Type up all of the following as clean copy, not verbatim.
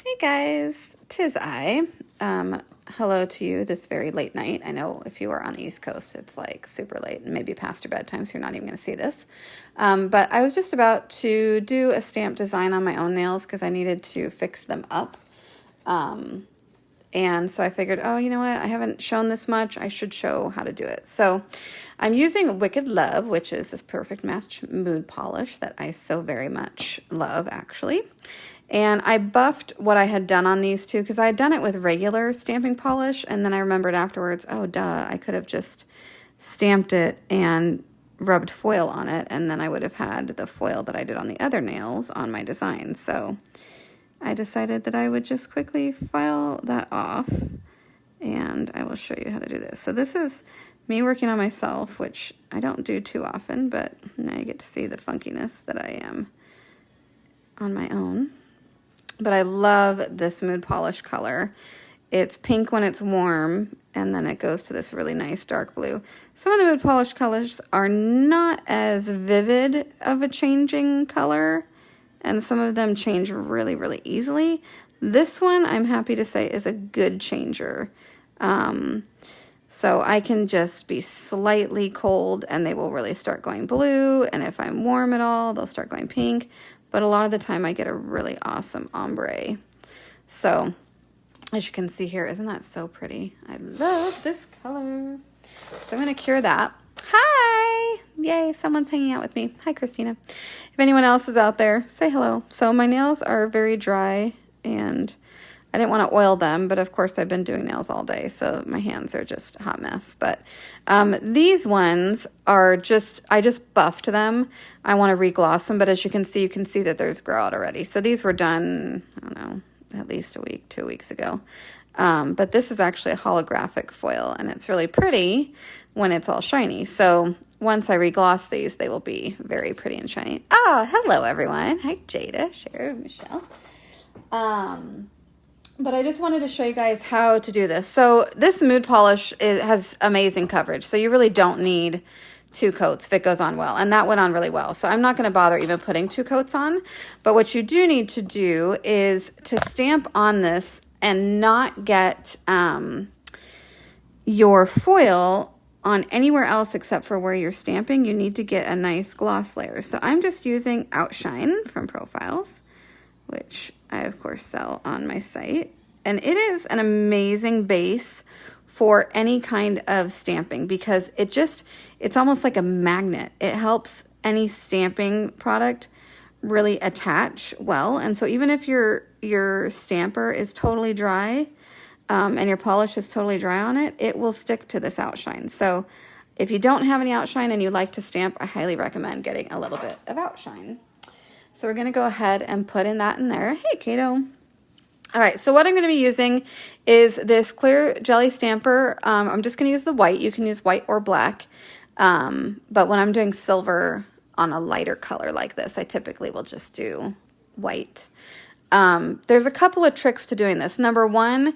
Hey guys, 'tis I. Hello to you this very late night. I know if you are on the East Coast, it's like super late and maybe past your bedtime, so you're not even going to see this. But I was just about to do a stamp design on my own nails because I needed to fix them up. And so I figured, oh, you know what? I haven't shown this much. I should show how to do it. So I'm using Wicked Love, which is this Perfect Match Mood Polish that I so very much love, actually. And I buffed what I had done on these two because I had done it with regular stamping polish. And then I remembered afterwards, oh, duh, I could have just stamped it and rubbed foil on it. And then I would have had the foil that I did on the other nails on my design. So I decided that I would just quickly file that off and I will show you how to do this. So this is me working on myself, which I don't do too often, but now you get to see the funkiness that I am on my own. But I love this Mood Polish color. It's pink when it's warm, and then it goes to this really nice dark blue. Some of the Mood Polish colors are not as vivid of a changing color, and some of them change really, really easily. This one, I'm happy to say, is a good changer. So I can just be slightly cold, and they will really start going blue, and if I'm warm at all, they'll start going pink. But a lot of the time I get a really awesome ombre. So as you can see here, isn't that so pretty? I love this color. So I'm going to cure that. Hi! Yay, someone's hanging out with me. Hi, Christina. If anyone else is out there, say hello. So my nails are very dry and I didn't want to oil them, but of course I've been doing nails all day, so my hands are just a hot mess. But these ones are just, I just buffed them. I want to regloss them, but as you can see that there's grow out already. So these were done, I don't know, at least a week, 2 weeks ago. But this is actually a holographic foil, and it's really pretty when it's all shiny. So once I regloss these, they will be very pretty and shiny. Ah, hello everyone. Hi, Jada, Cheryl, Michelle. But I just wanted to show you guys how to do this. So this Mood Polish has amazing coverage. So you really don't need 2 coats if it goes on well. And that went on really well. So I'm not going to bother even putting 2 coats on. But what you do need to do is to stamp on this and not get your foil on anywhere else except for where you're stamping. You need to get a nice gloss layer. So I'm just using Outshine from Profiles, which I of course sell on my site. And it is an amazing base for any kind of stamping because it's almost like a magnet. It helps any stamping product really attach well. And so even if your stamper is totally dry and your polish is totally dry on it, it will stick to this Outshine. So if you don't have any Outshine and you like to stamp, I highly recommend getting a little bit of Outshine. So we're going to go ahead and put in that in there. Hey, Kato. All right, so what I'm going to be using is this clear jelly stamper. I'm just going to use the white. You can use white or black. But when I'm doing silver on a lighter color like this, I typically will just do white. There's a couple of tricks to doing this. Number one,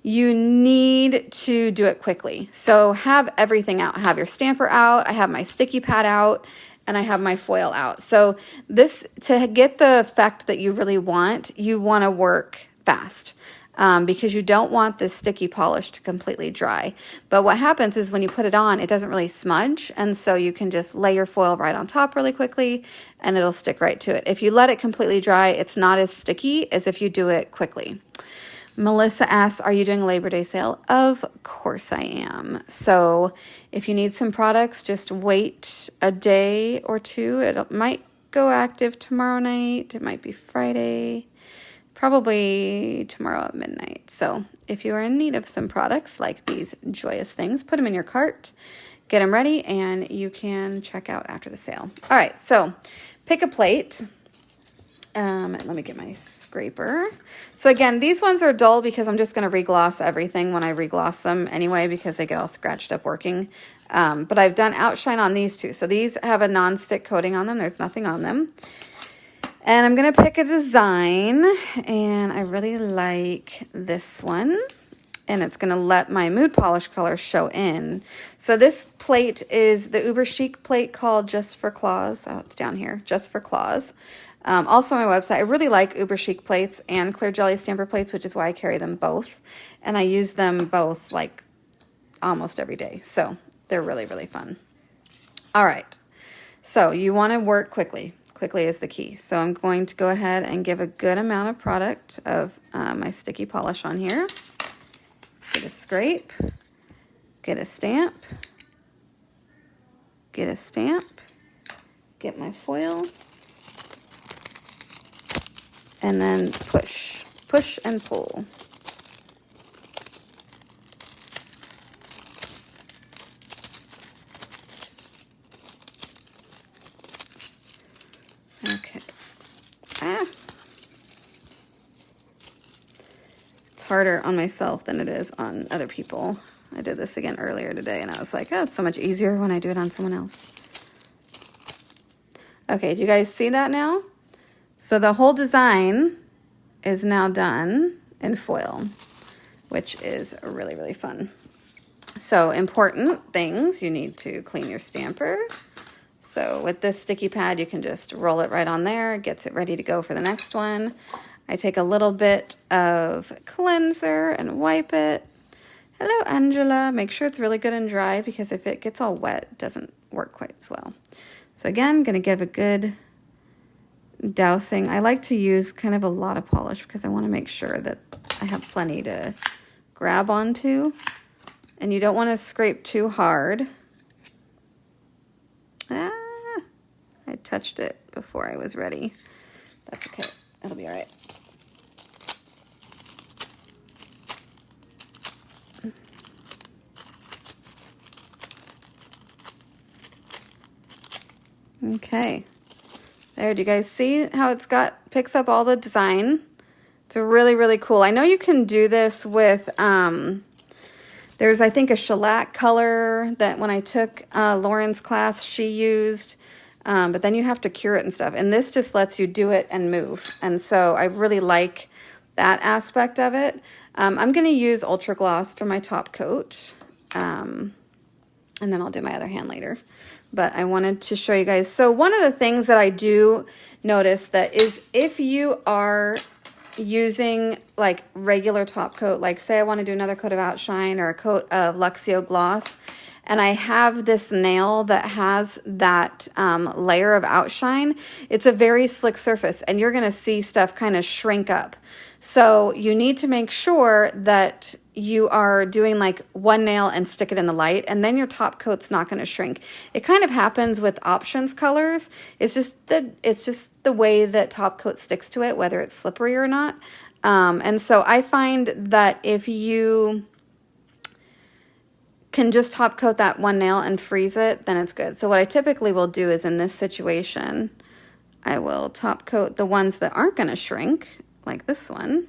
you need to do it quickly. So have everything out. Have your stamper out. I have my sticky pad out. And I have my foil out. So this, to get the effect that you really want, you want to work fast because you don't want this sticky polish to completely dry. But what happens is when you put it on, it doesn't really smudge. And so you can just lay your foil right on top really quickly and it'll stick right to it. If you let it completely dry, it's not as sticky as if you do it quickly. Melissa asks, are you doing a Labor Day sale? Of course I am. So if you need some products, just wait a day or two. It might go active tomorrow night. It might be Friday, probably tomorrow at midnight. So if you are in need of some products like these joyous things, put them in your cart, get them ready, and you can check out after the sale. All right, so pick a plate. Let me get my scraper. So again, these ones are dull because I'm just going to regloss everything when I regloss them anyway because they get all scratched up working. But I've done Outshine on these two. So these have a non-stick coating on them. There's nothing on them. And I'm going to pick a design and I really like this one. And it's going to let my Mood Polish color show in. So this plate is the Uber Chic plate called Just for Claws. Oh, it's down here. Just for Claws. Also on my website, I really like Uber Chic plates and Clear Jelly Stamper plates, which is why I carry them both. And I use them both like almost every day. So they're really, really fun. All right. So you want to work quickly. Quickly is the key. So I'm going to go ahead and give a good amount of product of my sticky polish on here. Get a scrape. Get a stamp. Get a stamp. Get my foil. And then push. Push and pull. Okay. It's harder on myself than it is on other people. I did this again earlier today, and I was like, oh, it's so much easier when I do it on someone else. Okay, do you guys see that now? So the whole design is now done in foil, which is really, really fun. So important things, you need to clean your stamper. So with this sticky pad, you can just roll it right on there. It gets it ready to go for the next one. I take a little bit of cleanser and wipe it. Hello, Angela. Make sure it's really good and dry because if it gets all wet, it doesn't work quite as well. So again, I'm going to give a good dousing. I like to use kind of a lot of polish because I want to make sure that I have plenty to grab onto. And you don't want to scrape too hard. I touched it before I was ready. That's okay. It'll be all right. Okay. There, do you guys see how it's picks up all the design? It's really, really cool. I know you can do this with, there's, I think, a shellac color that when I took Lauren's class, she used, but then you have to cure it and stuff. And this just lets you do it and move. And so I really like that aspect of it. I'm going to use Ultra Gloss for my top coat. And then I'll do my other hand later. But I wanted to show you guys. So one of the things that I do notice that is if you are using like regular top coat, like say I want to do another coat of Outshine or a coat of Luxio Gloss, and I have this nail that has that layer of Outshine, it's a very slick surface and you're going to see stuff kind of shrink up. So you need to make sure that you are doing like one nail and stick it in the light, and then your top coat's not going to shrink. It kind of happens with options colors. It's just the way that top coat sticks to it, whether it's slippery or not. And so I find that if you can just top coat that one nail and freeze it, then it's good. So what I typically will do is in this situation, I will top coat the ones that aren't going to shrink, like this one.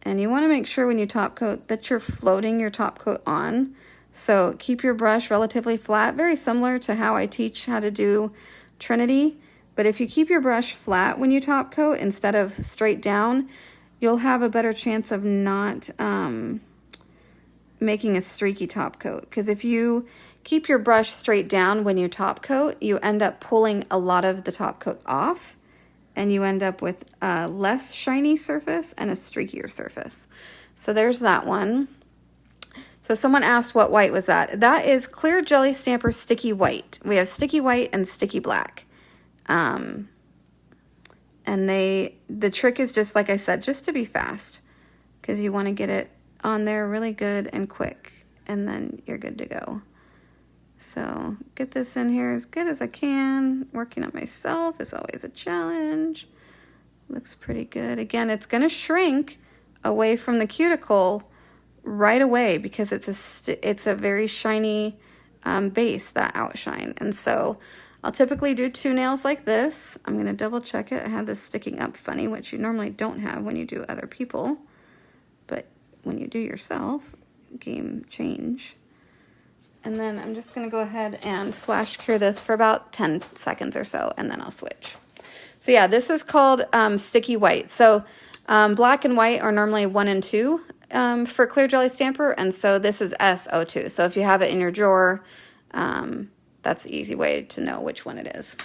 And you want to make sure when you top coat that you're floating your top coat on. So keep your brush relatively flat, very similar to how I teach how to do Trinity. But if you keep your brush flat when you top coat instead of straight down, you'll have a better chance of not making a streaky top coat. Because if you keep your brush straight down when you top coat, you end up pulling a lot of the top coat off. And you end up with a less shiny surface and a streakier surface. So there's that one. So someone asked what white was that. That is Clear Jelly Stamper Sticky White. We have Sticky White and Sticky Black. And the trick is just, like I said, just to be fast. Because you want to get it on there really good and quick. And then you're good to go. So get this in here as good as I can. Working on myself is always a challenge. Looks pretty good. Again, it's going to shrink away from the cuticle right away because it's a very shiny base, that Outshine. And so I'll typically do 2 nails like this. I'm going to double check it. I had this sticking up funny, which you normally don't have when you do other people. But when you do yourself, game change. And then I'm just going to go ahead and flash cure this for about 10 seconds or so, and then I'll switch. So yeah, this is called Sticky White. So black and white are normally 1 and 2 for Clear Jelly Stamper, and so this is SO2. So if you have it in your drawer, that's the easy way to know which one it is.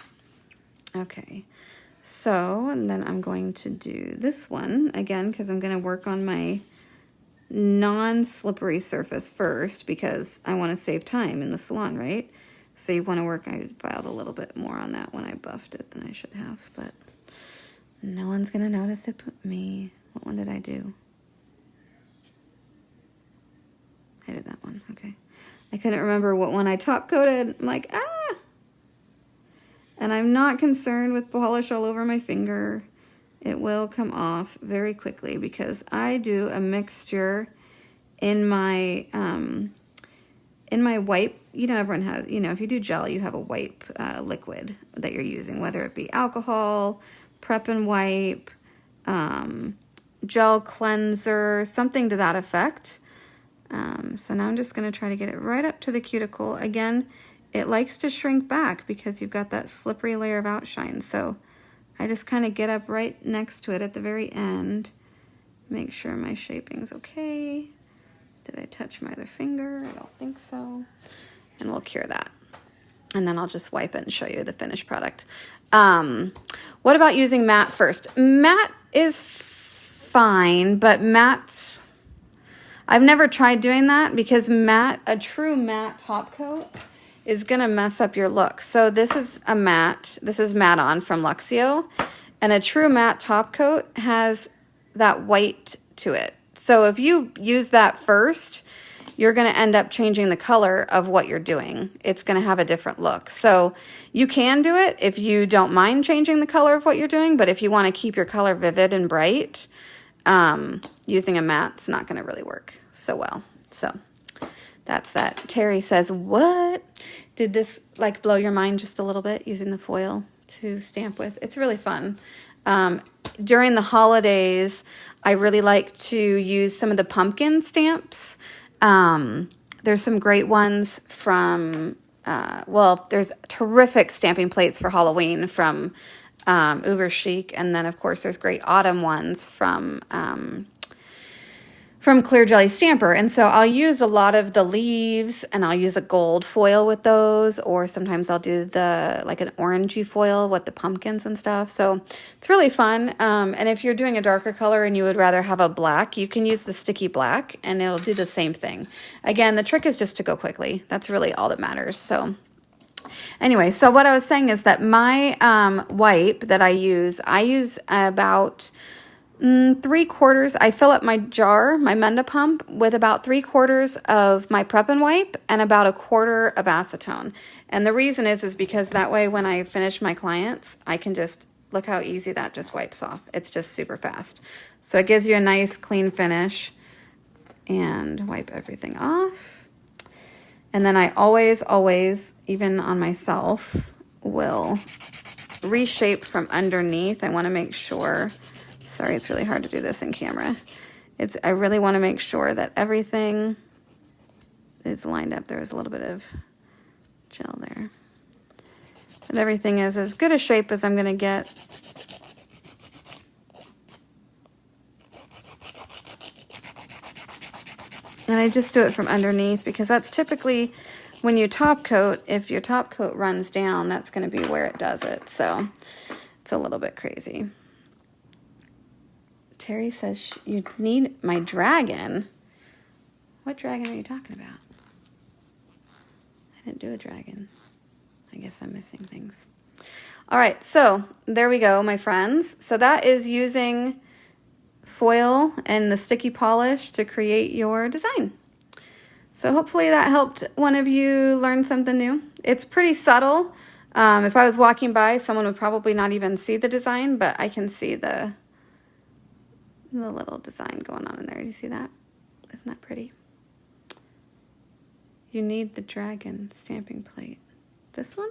Okay, so, and then I'm going to do this one again because I'm going to work on my non-slippery surface first because I want to save time in the salon, right? So you want to work, I filed a little bit more on that when I buffed it than I should have, but no one's going to notice it but me. What one did I do? I did that one, okay. I couldn't remember what one I top coated. I'm like, ah! And I'm not concerned with polish all over my finger. It will come off very quickly because I do a mixture in my wipe. You know, everyone has, you know, if you do gel, you have a wipe liquid that you're using, whether it be alcohol, prep and wipe, gel cleanser, something to that effect. So now I'm just going to try to get it right up to the cuticle. Again, it likes to shrink back because you've got that slippery layer of outshine. So I just kind of get up right next to it at the very end. Make sure my shaping's okay. Did I touch my other finger? I don't think so. And we'll cure that. And then I'll just wipe it and show you the finished product. What about using matte first? Matte is fine, but matte's... I've never tried doing that because matte, a true matte top coat is going to mess up your look. So this is a matte. This is Matte On from Luxio. And a true matte top coat has that white to it. So if you use that first, you're going to end up changing the color of what you're doing. It's going to have a different look. So you can do it if you don't mind changing the color of what you're doing. But if you want to keep your color vivid and bright, using a matte's not going to really work so well. So that's that. Terry says, what? Did this like blow your mind just a little bit using the foil to stamp with? It's really fun. During the holidays, I really like to use some of the pumpkin stamps. There's some great ones from, well, there's terrific stamping plates for Halloween from Uber Chic. And then, of course, there's great autumn ones from Clear Jelly Stamper. And so I'll use a lot of the leaves and I'll use a gold foil with those, or sometimes I'll do the like an orangey foil with the pumpkins and stuff. So it's really fun. And if you're doing a darker color and you would rather have a black, you can use the sticky black and it'll do the same thing. Again, the trick is just to go quickly. That's really all that matters. So anyway, so what I was saying is that my wipe that I use about 3/4. I fill up my jar, my Menda pump, with about 3/4 of my Prep and Wipe and about 1/4 of acetone. And the reason is because that way when I finish my clients, I can just, look how easy that just wipes off. It's just super fast. So it gives you a nice clean finish. And wipe everything off. And then I always, even on myself, will reshape from underneath. I want to make sure... Sorry, it's really hard to do this in camera. I really want to make sure that everything is lined up. There was a little bit of gel there. But everything is as good a shape as I'm going to get. And I just do it from underneath because that's typically when you top coat, if your top coat runs down, that's going to be where it does it. So it's a little bit crazy. Terry says you need my dragon. What dragon are you talking about? I didn't do a dragon. I guess I'm missing things. All right, so there we go, my friends. So that is using foil and the sticky polish to create your design. So hopefully that helped one of you learn something new. It's pretty subtle. If I was walking by, someone would probably not even see the design, but I can see the little design going on in there. Do you see that? Isn't that pretty? You need the dragon stamping plate. This one?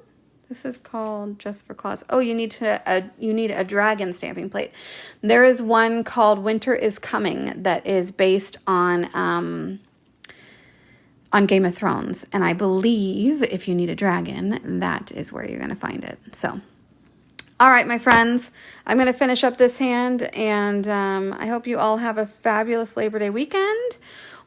This is called Just for Claws. Oh, you need a dragon stamping plate. There is one called Winter is Coming that is based on Game of Thrones, and I believe if you need a dragon, that is where you're going to find it. So. All right, my friends, I'm going to finish up this hand, and I hope you all have a fabulous Labor Day weekend.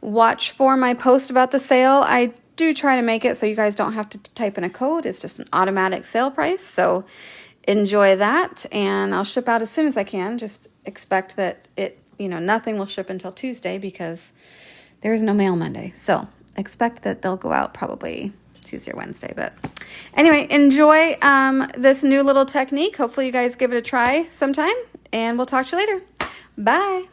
Watch for my post about the sale. I do try to make it so you guys don't have to type in a code. It's just an automatic sale price. So enjoy that, and I'll ship out as soon as I can. Just expect that nothing will ship until Tuesday because there is no mail Monday. So expect that they'll go out probably Tuesday or Wednesday. But anyway, enjoy this new little technique. Hopefully you guys give it a try sometime, and we'll talk to you later. Bye.